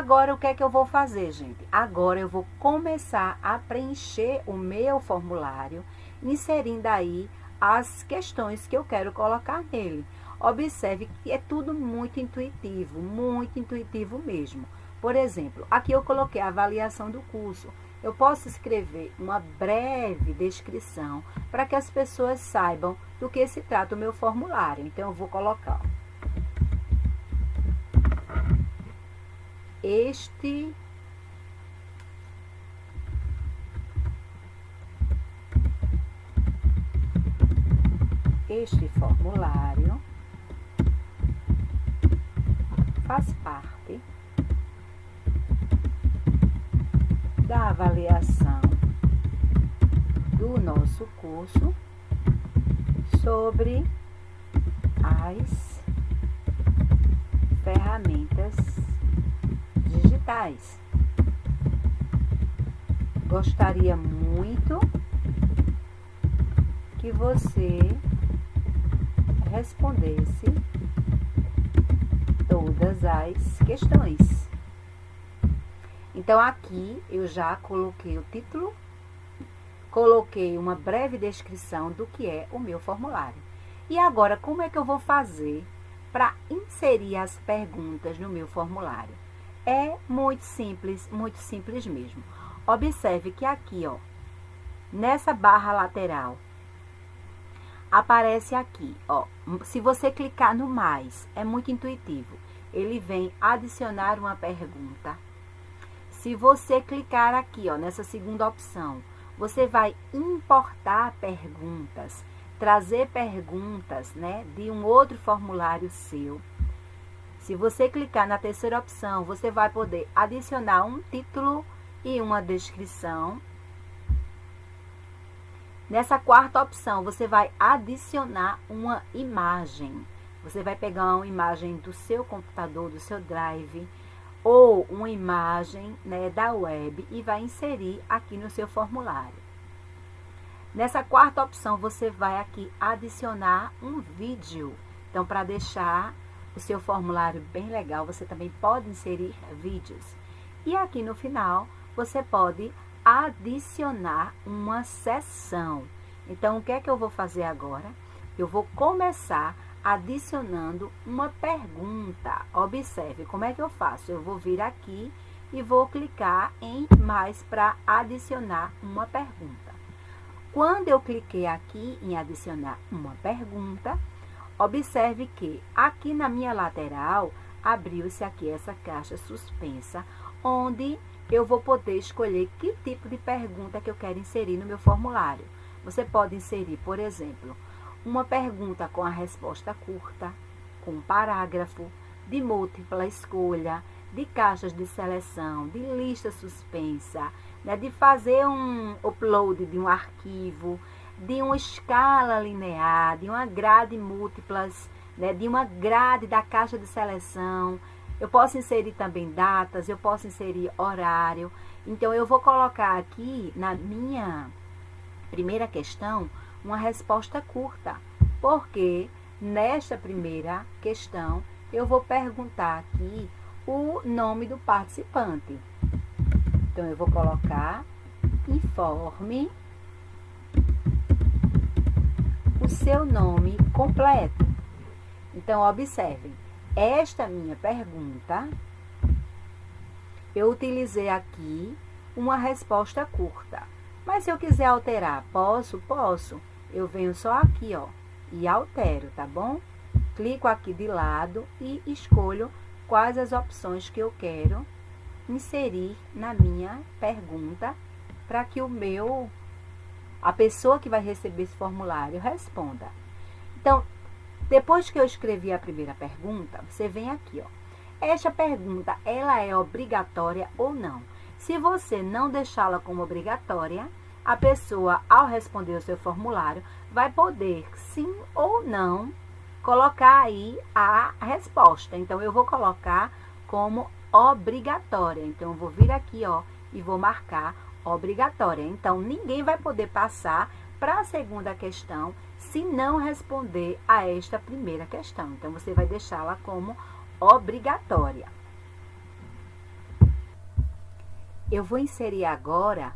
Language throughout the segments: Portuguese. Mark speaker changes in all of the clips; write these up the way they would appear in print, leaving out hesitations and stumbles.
Speaker 1: agora o que é que eu vou fazer, gente? Agora eu vou começar a preencher o meu formulário, inserindo aí as questões que eu quero colocar nele. Observe que é tudo muito intuitivo mesmo. Por exemplo, aqui eu coloquei a avaliação do curso. Eu posso escrever uma breve descrição para que as pessoas saibam do que se trata o meu formulário. Então, eu vou colocar este formulário faz parte da avaliação do nosso curso sobre as ferramentas digitais. Gostaria muito que você respondesse todas as questões. Então, aqui eu já coloquei o título, coloquei uma breve descrição do que é o meu formulário. E agora, como é que eu vou fazer para inserir as perguntas no meu formulário? É muito simples mesmo. Observe que aqui, ó, nessa barra lateral, aparece aqui, ó, se você clicar no mais, é muito intuitivo. Ele vem adicionar uma pergunta. Se você clicar aqui, ó, nessa segunda opção, você vai importar perguntas, trazer perguntas, né, de um outro formulário seu. Se você clicar na terceira opção, você vai poder adicionar um título e uma descrição. Nessa quarta opção, você vai adicionar uma imagem. Você vai pegar uma imagem do seu computador, do seu drive, ou uma imagem, né, da web e vai inserir aqui no seu formulário. Nessa quarta opção, você vai aqui adicionar um vídeo. Então, para deixar o seu formulário bem legal, você também pode inserir vídeos. E aqui no final, você pode adicionar uma seção. Então, o que é que eu vou fazer agora? Eu vou começar adicionando uma pergunta. Observe como é que eu faço. Eu vou vir aqui e vou clicar em mais para adicionar uma pergunta. Quando eu cliquei aqui em adicionar uma pergunta, observe que aqui na minha lateral abriu-se aqui essa caixa suspensa, onde eu vou poder escolher que tipo de pergunta que eu quero inserir no meu formulário. Você pode inserir, por exemplo, uma pergunta com a resposta curta, com um parágrafo, de múltipla escolha, de caixas de seleção, de lista suspensa, né, de fazer um upload de um arquivo, de uma escala linear, de uma grade múltiplas, né, de uma grade da caixa de seleção. Eu posso inserir também datas, eu posso inserir horário. Então, eu vou colocar aqui na minha primeira questão uma resposta curta, porque nesta primeira questão eu vou perguntar aqui o nome do participante. Então, eu vou colocar: informe o seu nome completo. Então, observem, esta minha pergunta, eu utilizei aqui uma resposta curta. Mas se eu quiser alterar, posso? Posso. Eu venho só aqui, ó, e altero, tá bom? Clico aqui de lado e escolho quais as opções que eu quero inserir na minha pergunta para que a pessoa que vai receber esse formulário responda. Então, depois que eu escrevi a primeira pergunta, você vem aqui, ó. Esta pergunta, ela é obrigatória ou não? Se você não deixá-la como obrigatória, a pessoa, ao responder o seu formulário, vai poder, sim ou não, colocar aí a resposta. Então, eu vou colocar como obrigatória. Então, eu vou vir aqui, ó, e vou marcar obrigatória. Então, ninguém vai poder passar para a segunda questão se não responder a esta primeira questão. Então, você vai deixá-la como obrigatória. eu vou inserir agora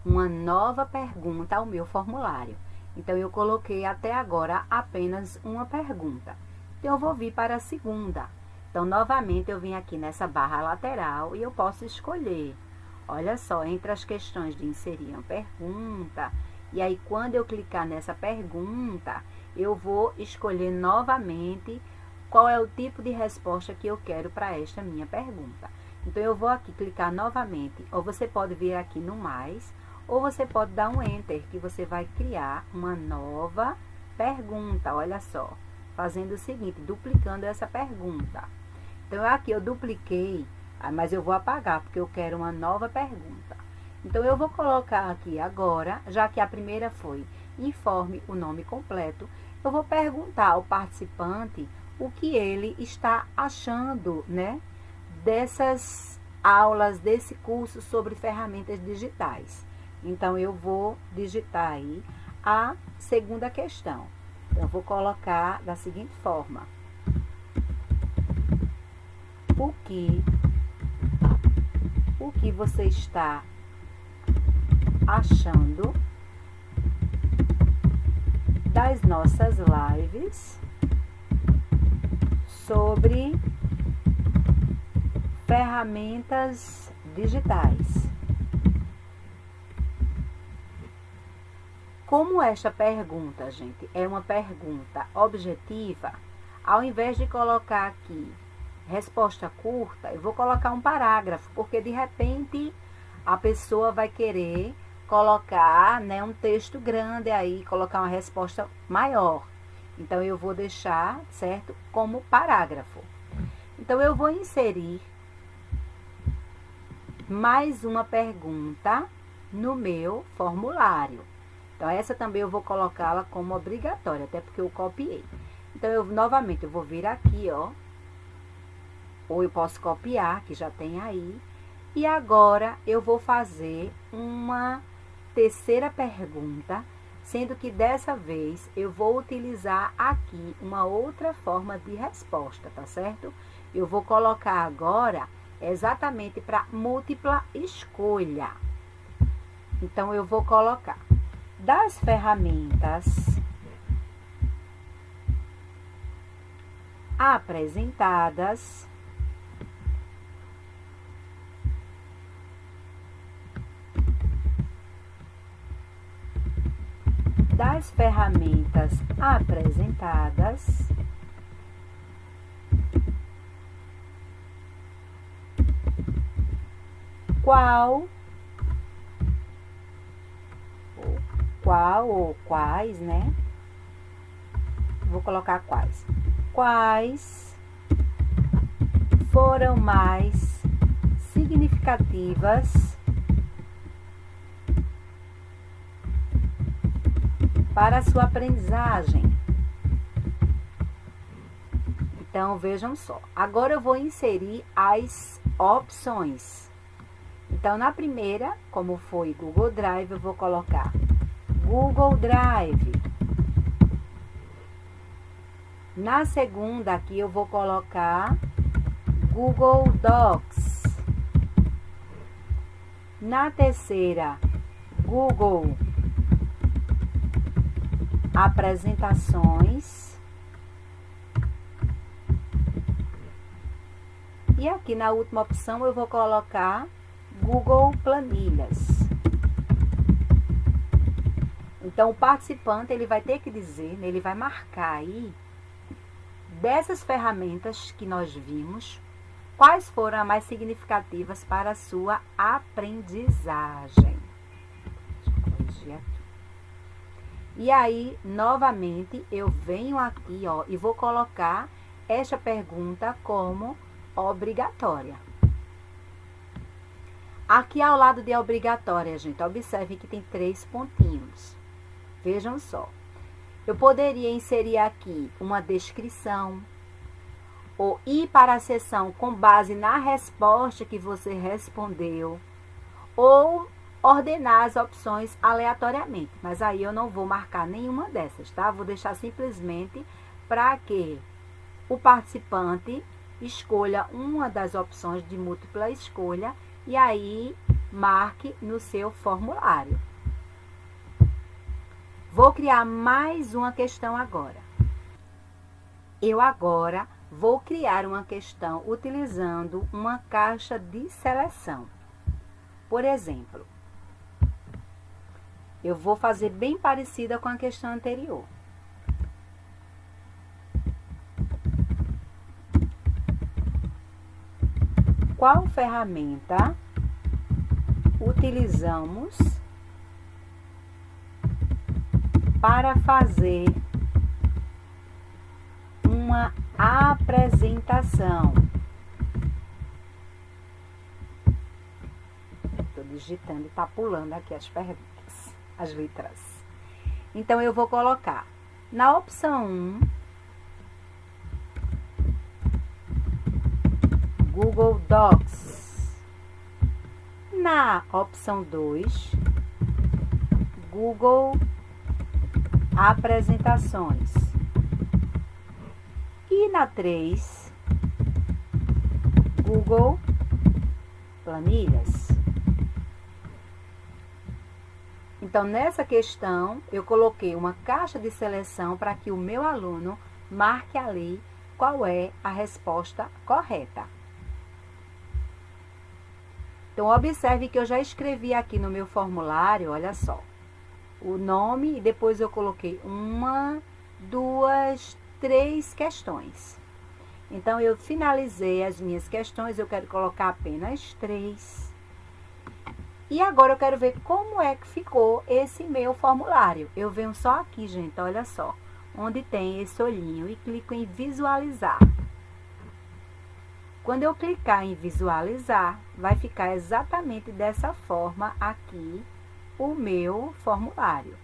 Speaker 1: uma nova pergunta ao meu formulário. Então, eu coloquei até agora apenas uma pergunta. Então, eu vou vir para a segunda. Então, novamente, eu vim aqui nessa barra lateral e eu posso escolher. Olha só, entre as questões de inserir uma pergunta, e aí quando eu clicar nessa pergunta, eu vou escolher novamente qual é o tipo de resposta que eu quero para esta minha pergunta. Então, eu vou aqui clicar novamente, ou você pode vir aqui no mais, ou você pode dar um Enter, que você vai criar uma nova pergunta, olha só, fazendo o seguinte, duplicando essa pergunta. Então, aqui eu dupliquei, mas eu vou apagar, porque eu quero uma nova pergunta. Então, eu vou colocar aqui agora, já que a primeira foi, informe o nome completo, eu vou perguntar ao participante o que ele está achando, né, dessas aulas, desse curso sobre ferramentas digitais. Então, eu vou digitar aí a segunda questão. Então, eu vou colocar da seguinte forma. O que você está achando das nossas lives sobre ferramentas digitais? Como esta pergunta, gente, é uma pergunta objetiva, ao invés de colocar aqui resposta curta, eu vou colocar um parágrafo, porque de repente a pessoa vai querer colocar, né, um texto grande aí, colocar uma resposta maior. Então, eu vou deixar, certo, como parágrafo. Então, eu vou inserir mais uma pergunta no meu formulário. Então, essa também eu vou colocá-la como obrigatória, até porque eu copiei. Então, novamente, eu vou vir aqui, ó. Ou eu posso copiar, que já tem aí. E agora, eu vou fazer uma terceira pergunta, sendo que dessa vez eu vou utilizar aqui uma outra forma de resposta, tá certo? Eu vou colocar agora exatamente para múltipla escolha. Então, eu vou colocar das ferramentas apresentadas qual ou quais, né? Vou colocar quais. Quais foram mais significativas para a sua aprendizagem? Então, vejam só. Agora eu vou inserir as opções. Então, na primeira, como foi Google Drive, eu vou colocar Google Drive. Na segunda, aqui eu vou colocar Google Docs. Na terceira, Google Apresentações. E aqui na última opção eu vou colocar Google Planilhas. Então, o participante, ele vai ter que dizer, né, ele vai marcar aí, dessas ferramentas que nós vimos, quais foram as mais significativas para a sua aprendizagem. Deixa eu corrigir aqui. E aí, novamente, eu venho aqui, ó, e vou colocar esta pergunta como obrigatória. Aqui ao lado de obrigatória, gente, observe que tem 3 pontinhos. Vejam só. Eu poderia inserir aqui uma descrição, ou ir para a seção com base na resposta que você respondeu, ou ordenar as opções aleatoriamente. Mas aí eu não vou marcar nenhuma dessas, tá? Vou deixar simplesmente para que o participante escolha uma das opções de múltipla escolha e aí marque no seu formulário. Vou criar mais uma questão agora. Eu agora vou criar uma questão utilizando uma caixa de seleção. Por exemplo, eu vou fazer bem parecida com a questão anterior. Qual ferramenta utilizamos para fazer uma apresentação? Estou digitando e está pulando aqui as perguntas, as letras. Então, eu vou colocar na opção 1, Google Docs. Na opção 2, Google Apresentações. E na 3, Google Planilhas. Então, nessa questão, eu coloquei uma caixa de seleção para que o meu aluno marque ali qual é a resposta correta. Então, observe que eu já escrevi aqui no meu formulário, olha só, o nome e depois eu coloquei 1, 2, 3 questões. Então, eu finalizei as minhas questões, eu quero colocar apenas 3. E agora eu quero ver como é que ficou esse meu formulário. Eu venho só aqui, gente, olha só, onde tem esse olhinho e clico em visualizar. Quando eu clicar em visualizar, vai ficar exatamente dessa forma aqui o meu formulário.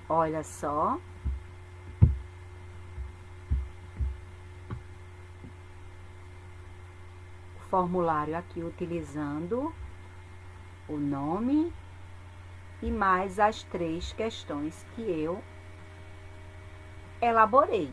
Speaker 1: Olha só. O formulário aqui utilizando o nome e mais as 3 questões que eu elaborei.